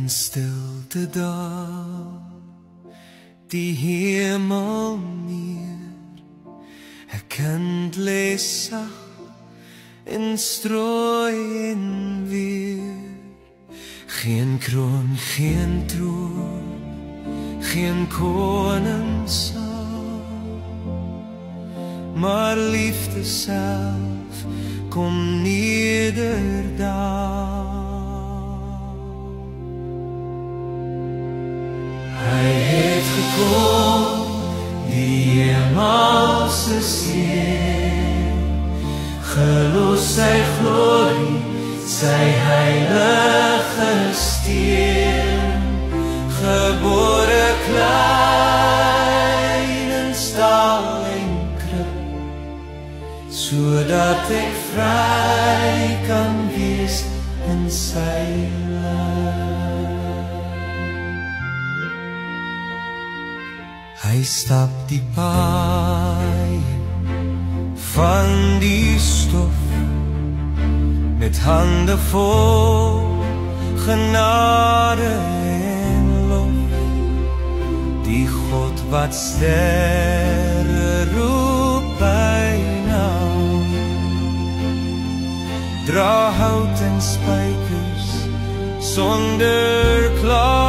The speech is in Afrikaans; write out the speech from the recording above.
In stilte daal die hemel neer, 'n kind lees sag en strooi en weer. Geen kroon, geen troon, geen koningssaal, maar liefde self kom nederdaal. Hy het gekom, die hemelse seun, gelos sy glorie, sy heilige steen, gebore klein in stal en krib, sodat ek vry kan wees in sy land. Hy stap die paai van die stof, met hande vol genade en lof. Die God wat sterre roep by naam, dra hout en spykers sonder klaar.